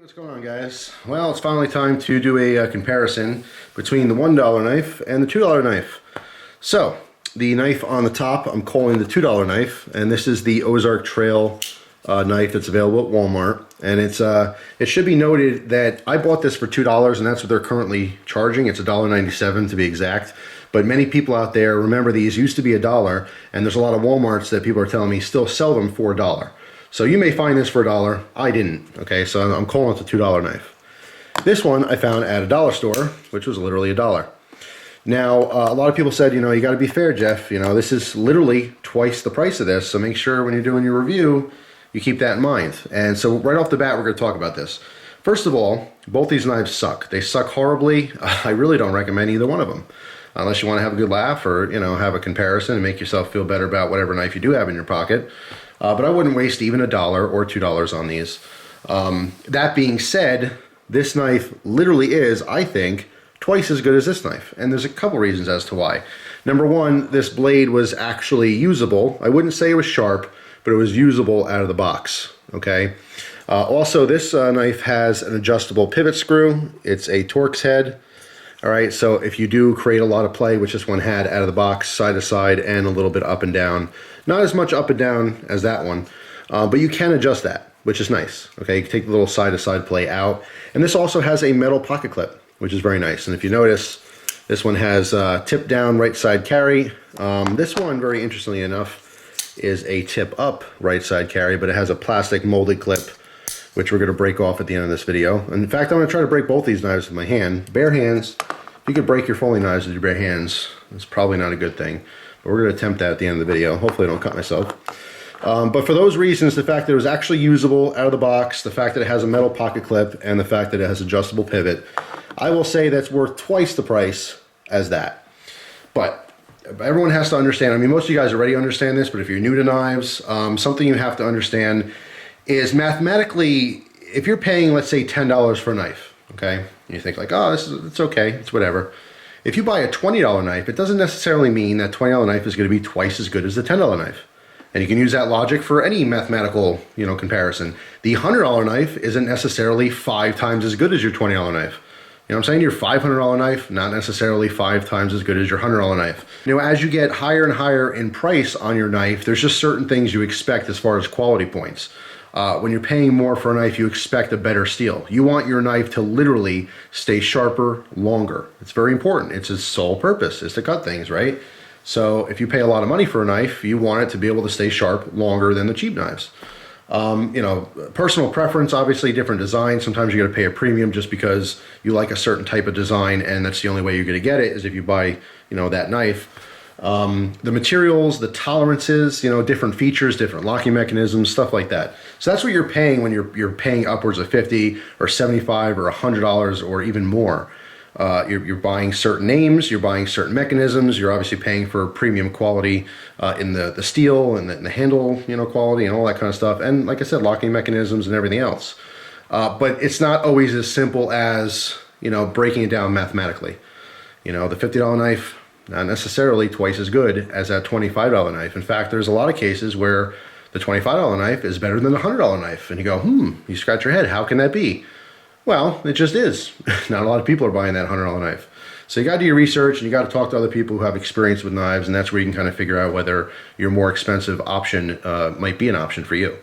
What's going on, guys? Well, it's finally time to do a comparison between the $1 knife and the $2 knife. So, the knife on the top I'm calling the $2 knife, and this is the Ozark Trail knife that's available at Walmart. And it should be noted that I bought this for $2, and that's what they're currently charging. It's $1.97 to be exact. But many people out there, remember, these used to be $1, and there's a lot of Walmarts that people are telling me still sell them for $1. So you may find this for $1. I didn't. Okay, so I'm calling it the $2 knife. This one I found at a dollar store, which was literally $1. Now, a lot of people said, you got to be fair, Jeff. This is literally twice the price of this. So make sure when you're doing your review, you keep that in mind. And so right off the bat, we're going to talk about this. First of all, both these knives suck. They suck horribly. I really don't recommend either one of them. Unless you want to have a good laugh or, have a comparison and make yourself feel better about whatever knife you do have in your pocket. But I wouldn't waste even $1 or $2 on these. That being said, this knife literally is, I think, twice as good as this knife. And there's a couple reasons as to why. Number one, this blade was actually usable. I wouldn't say it was sharp, but it was usable out of the box, okay? Also, this knife has an adjustable pivot screw. It's a Torx head. All right, so if you do create a lot of play, which this one had out of the box, side to side, and a little bit up and down. Not as much up and down as that one, but you can adjust that, which is nice. Okay, you can take the little side to side play out. And this also has a metal pocket clip, which is very nice. And if you notice, this one has tip down right side carry. This one, very interestingly enough, is a tip up right side carry, but it has a plastic molded clip, which we're going to break off at the end of this video. And in fact, I'm going to try to break both these knives with my hand. Bare hands. If you could break your folding knives with your bare hands, it's probably not a good thing. But we're going to attempt that at the end of the video. Hopefully I don't cut myself. But for those reasons, the fact that it was actually usable out of the box, the fact that it has a metal pocket clip, and the fact that it has adjustable pivot, I will say that's worth twice the price as that. But everyone has to understand, I mean, most of you guys already understand this, but if you're new to knives, something you have to understand is mathematically, if you're paying, let's say, $10 for a knife, okay? You think like, oh, it's okay, it's whatever. If you buy a $20 knife, it doesn't necessarily mean that $20 knife is going to be twice as good as the $10 knife. And you can use that logic for any mathematical, comparison. The $100 knife isn't necessarily 5 times as good as your $20 knife. You know what I'm saying? Your $500 knife, not necessarily 5 times as good as your $100 knife. As you get higher and higher in price on your knife, there's just certain things you expect as far as quality points. When you're paying more for a knife, you expect a better steel. You want your knife to literally stay sharper longer. It's very important. It's its sole purpose is to cut things, right? So if you pay a lot of money for a knife, you want it to be able to stay sharp longer than the cheap knives. Personal preference, obviously different design. Sometimes you got to pay a premium just because you like a certain type of design, and that's the only way you're going to get it is if you buy, that knife. The materials, the tolerances, different features, different locking mechanisms, stuff like that. So that's what you're paying when you're paying upwards of $50 or $75 or $100 or even more. You're buying certain names, you're buying certain mechanisms, you're obviously paying for premium quality in the steel and the handle, quality and all that kind of stuff. And like I said, locking mechanisms and everything else. But it's not always as simple as, breaking it down mathematically. The $50 knife, not necessarily twice as good as that $25 knife. In fact, there's a lot of cases where the $25 knife is better than the $100 knife. And you go, you scratch your head, how can that be? Well, it just is. Not a lot of people are buying that $100 knife. So you got to do your research and you got to talk to other people who have experience with knives, and that's where you can kind of figure out whether your more expensive option might be an option for you.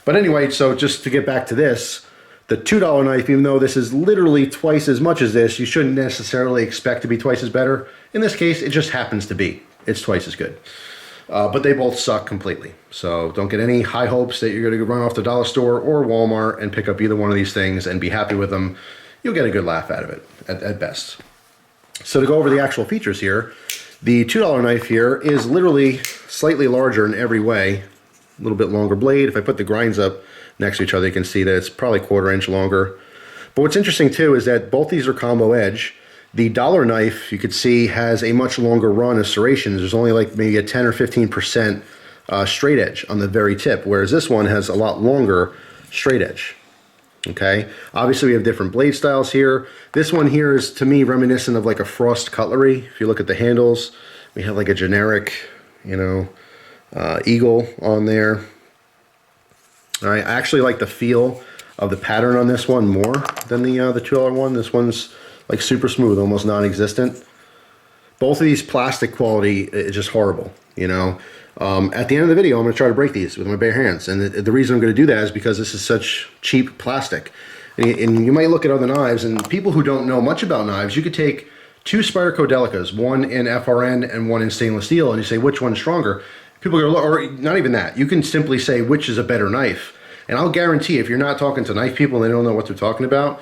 But anyway, so just to get back to this, the $2 knife, even though this is literally twice as much as this, you shouldn't necessarily expect to be twice as better. In this case, it just happens to be. It's twice as good. But they both suck completely. So don't get any high hopes that you're going to run off the dollar store or Walmart and pick up either one of these things and be happy with them. You'll get a good laugh out of it, at best. So to go over the actual features here, the $2 knife here is literally slightly larger in every way. A little bit longer blade. If I put the grinds up next to each other, you can see that it's probably 1/4 inch longer. But what's interesting too is that both these are combo edge. The dollar knife, you could see, has a much longer run of serrations. There's only like maybe a 10 or 15% straight edge on the very tip, whereas this one has a lot longer straight edge. Okay, obviously we have different blade styles here. This one here is, to me, reminiscent of like a Frost cutlery. If you look at the handles, we have like a generic, eagle on there. All right, I actually like the feel of the pattern on this one more than the $2 one. This one's like super smooth, almost non-existent. Both of these plastic quality is just horrible, you know. At the end of the video, I'm going to try to break these with my bare hands. And the reason I'm going to do that is because this is such cheap plastic. And you might look at other knives, and people who don't know much about knives, you could take two Spyderco Delicas, one in FRN and one in stainless steel, and you say, which one's stronger? People go, or not even that. You can simply say, which is a better knife? And I'll guarantee, if you're not talking to knife people and they don't know what they're talking about,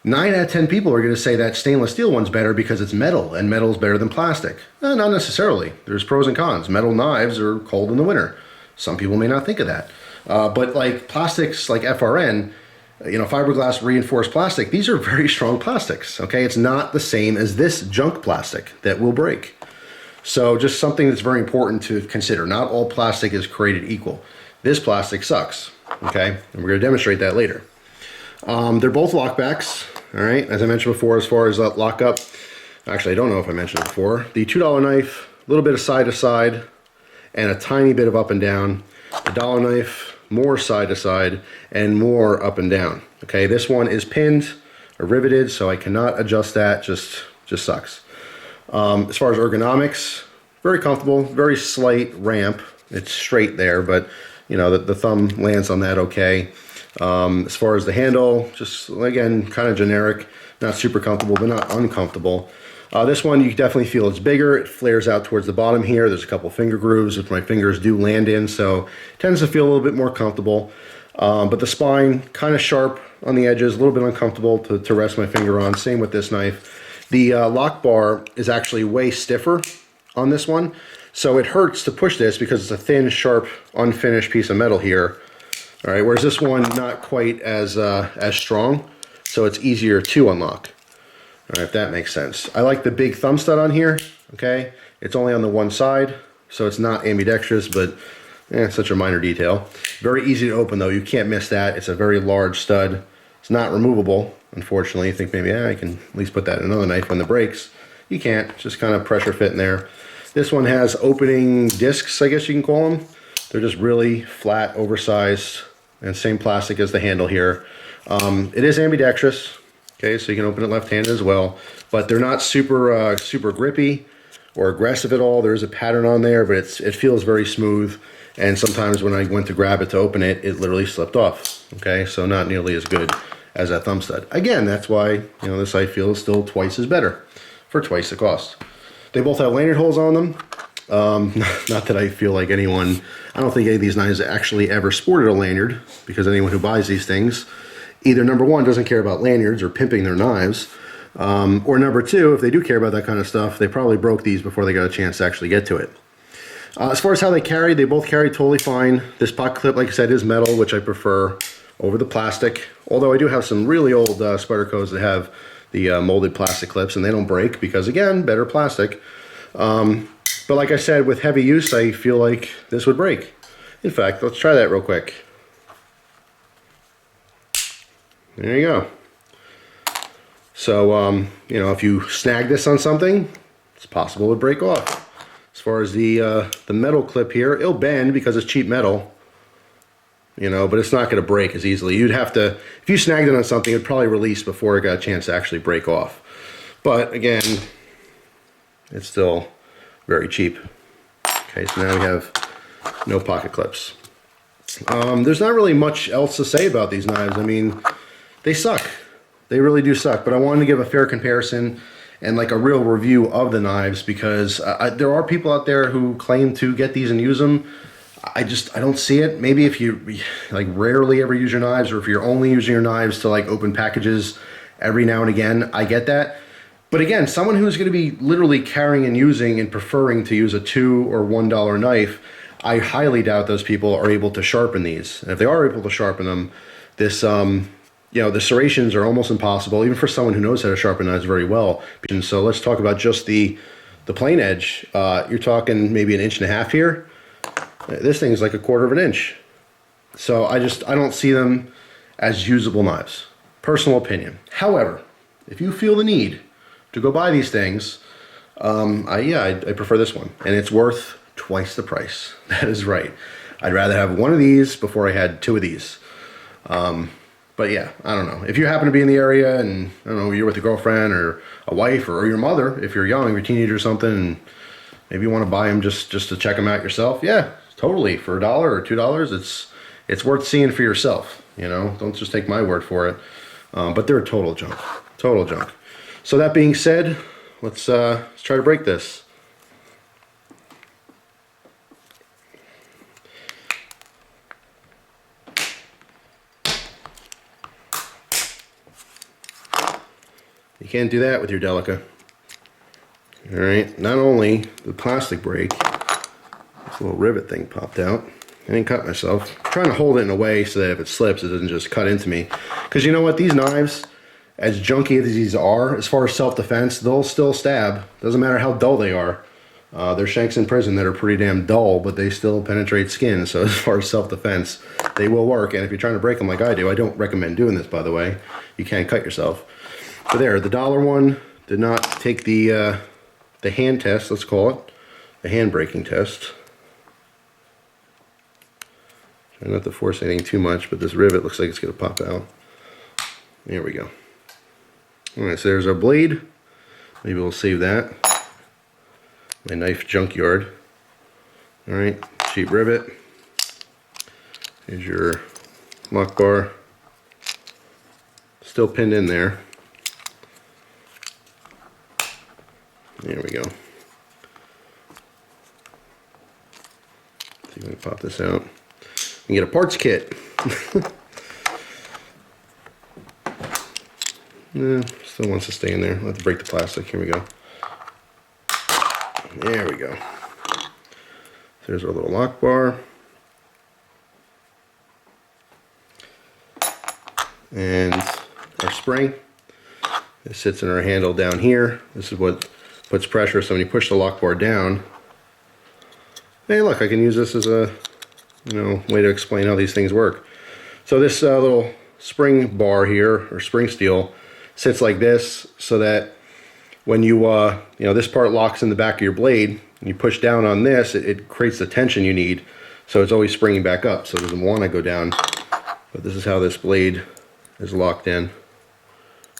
9 out of 10 people are going to say that stainless steel one's better because it's metal, and metal's better than plastic. Not necessarily. There's pros and cons. Metal knives are cold in the winter. Some people may not think of that. But like plastics like FRN, you know, fiberglass reinforced plastic, these are very strong plastics, okay? It's not the same as this junk plastic that will break. So just something that's very important to consider. Not all plastic is created equal. This plastic sucks, okay? And we're going to demonstrate that later. They're both lockbacks, all right? As I mentioned before, as far as lockup, actually, I don't know if I mentioned it before. The $2 knife, a little bit of side to side, and a tiny bit of up and down. The dollar knife, more side to side, and more up and down. Okay, this one is pinned or riveted, so I cannot adjust that. Just sucks. As far as ergonomics, very comfortable, very slight ramp. It's straight there, but you know the thumb lands on that okay. As far as the handle, just again kind of generic, not super comfortable, but not uncomfortable. This one, you definitely feel it's bigger. It flares out towards the bottom here. There's a couple finger grooves which my fingers do land in, so it tends to feel a little bit more comfortable. But the spine, kind of sharp on the edges, a little bit uncomfortable to rest my finger on. Same with this knife. The lock bar is actually way stiffer on this one, so it hurts to push this because it's a thin, sharp, unfinished piece of metal here. All right, whereas this one, not quite as strong, so it's easier to unlock. All right, if that makes sense. I like the big thumb stud on here, okay? It's only on the one side, so it's not ambidextrous, but such a minor detail. Very easy to open though, you can't miss that. It's a very large stud. It's not removable, unfortunately. You think maybe, I can at least put that in another knife when the breaks. You can't, just kind of pressure fit in there. This one has opening discs, I guess you can call them. They're just really flat, oversized, and same plastic as the handle here. It is ambidextrous. Okay, so you can open it left-handed as well, but they're not super super grippy or aggressive at all. There's a pattern on there, but it feels very smooth. And sometimes when I went to grab it to open it, it literally slipped off. Okay, so not nearly as good as that thumb stud. Again, that's why this I feel is still twice as better for twice the cost. They both have lanyard holes on them. Not that I feel like anyone. I don't think any of these knives actually ever sported a lanyard, because anyone who buys these things, either number one, doesn't care about lanyards or pimping their knives, or number two, if they do care about that kind of stuff, they probably broke these before they got a chance to actually get to it. As far as how they carry, they both carry totally fine. This pocket clip, like I said, is metal, which I prefer over the plastic, although I do have some really old Spydercos that have the molded plastic clips, and they don't break because, again, better plastic. But like I said, with heavy use, I feel like this would break. In fact, let's try that real quick. There you go. So, if you snag this on something, it's possible it would break off. As far as the metal clip here, it'll bend because it's cheap metal, but it's not going to break as easily. You'd have to, if you snagged it on something, it'd probably release before it got a chance to actually break off. But again, it's still very cheap. Okay, so now we have no pocket clips. There's not really much else to say about these knives. I mean, they suck. They really do suck, but I wanted to give a fair comparison and like a real review of the knives, because there are people out there who claim to get these and use them. I don't see it. Maybe if you like rarely ever use your knives, or if you're only using your knives to like open packages every now and again, I get that. But again, someone who's going to be literally carrying and using and preferring to use a $2 or $1 knife, I highly doubt those people are able to sharpen these. And if they are able to sharpen them, this the serrations are almost impossible, even for someone who knows how to sharpen knives very well. And so let's talk about just the plain edge. You're talking maybe 1.5 inches here. This thing's like 1/4 of an inch. So I don't see them as usable knives. Personal opinion. However, if you feel the need to go buy these things, I prefer this one, and it's worth twice the price. That is right. I'd rather have one of these before I had 2 of these. But But yeah, I don't know. If you happen to be in the area and, I don't know, you're with a girlfriend or a wife or your mother, if you're young, you're a teenager or something, and maybe you want to buy them just to check them out yourself, yeah, totally. For $1 or $2, it's worth seeing for yourself, you know? Don't just take my word for it. But they're total junk. Total junk. So that being said, let's try to break this. You can't do that with your Delica. Alright, not only the plastic break, this little rivet thing popped out. I didn't cut myself. I'm trying to hold it in a way so that if it slips, it doesn't just cut into me. Because you know what? These knives, as junky as these are, as far as self-defense, they'll still stab. Doesn't matter how dull they are. There's shanks in prison that are pretty damn dull, but they still penetrate skin. So as far as self-defense, they will work. And if you're trying to break them like I do, I don't recommend doing this, by the way. You can't cut yourself. But there, the $1 one did not take the hand test, let's call it. The hand breaking test. Try not to force anything too much, but this rivet looks like it's going to pop out. There we go. Alright, so there's our blade. Maybe we'll save that. My knife junkyard. Alright, cheap rivet. Here's your lock bar. Still pinned in there. There we go. See if I can pop this out. You get a parts kit. Still wants to stay in there. I'll have to break the plastic. Here we go. There we go. There's our little lock bar. And our spring. It sits in our handle down here. This is what puts pressure, so when you push the lock bar down, hey look, I can use this as a way to explain how these things work. So this little spring bar here, or spring steel, sits like this so that when you this part locks in the back of your blade, and you push down on this, it creates the tension you need, so it's always springing back up, so it doesn't want to go down. But this is how this blade is locked in,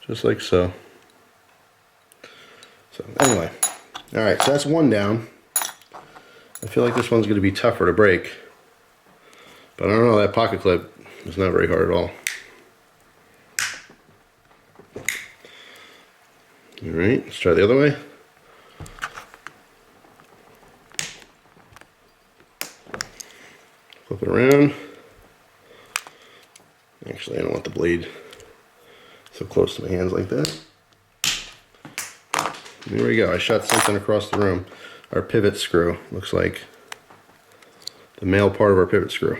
just like so. So anyway, alright, so that's one down. I feel like this one's going to be tougher to break. But I don't know, that pocket clip is not very hard at all. Alright, let's try the other way. Flip it around. Actually, I don't want the blade so close to my hands like that. There we go, I shot something across the room. Our pivot screw, looks like the male part of our pivot screw.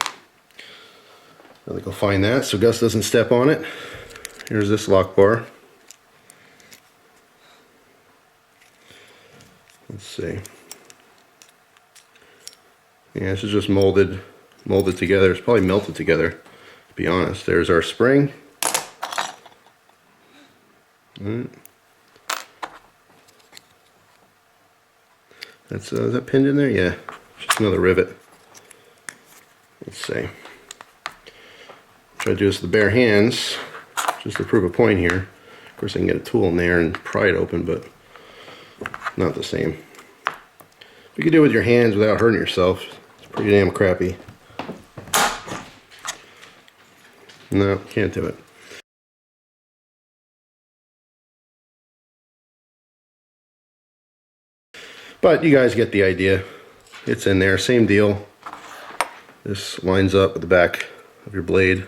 I'll go find that so Gus doesn't step on it. Here's this lock bar. Let's see. Yeah, this is just molded together. It's probably melted together, to be honest. There's our spring. Alright. That's is that pinned in there? Yeah, just another rivet. Let's see. Try to do this with the bare hands, just to prove a point here. Of course, I can get a tool in there and pry it open, but not the same. You can do it with your hands without hurting yourself. It's pretty damn crappy. No, can't do it. But you guys get the idea. It's in there, same deal. This lines up with the back of your blade.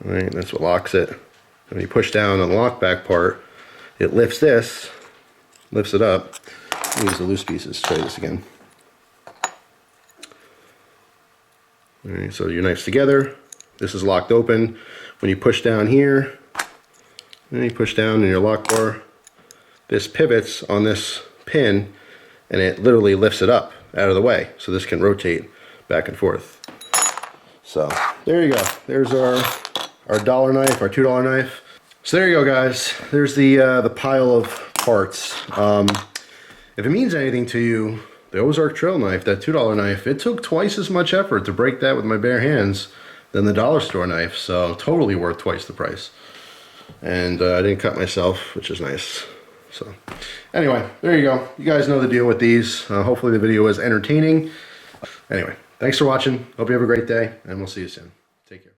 All right, that's what locks it. And when you push down on the lock back part, it lifts this, lifts it up. Use the loose pieces. Try this again. All right, so your knife's together. This is locked open. When you push down here, and you push down in your lock bar, this pivots on this pin, and it literally lifts it up out of the way, so this can rotate back and forth. So there you go. There's our dollar knife, our $2 knife. So there you go, guys. There's the pile of parts. If it means anything to you, the Ozark trail knife, that $2 knife, it took twice as much effort to break that with my bare hands than the dollar store knife, so totally worth twice the price. And I didn't cut myself, which is nice. So anyway, there you go. You guys know the deal with these. Hopefully the video was entertaining. Anyway, thanks for watching. Hope you have a great day, and we'll see you soon. Take care.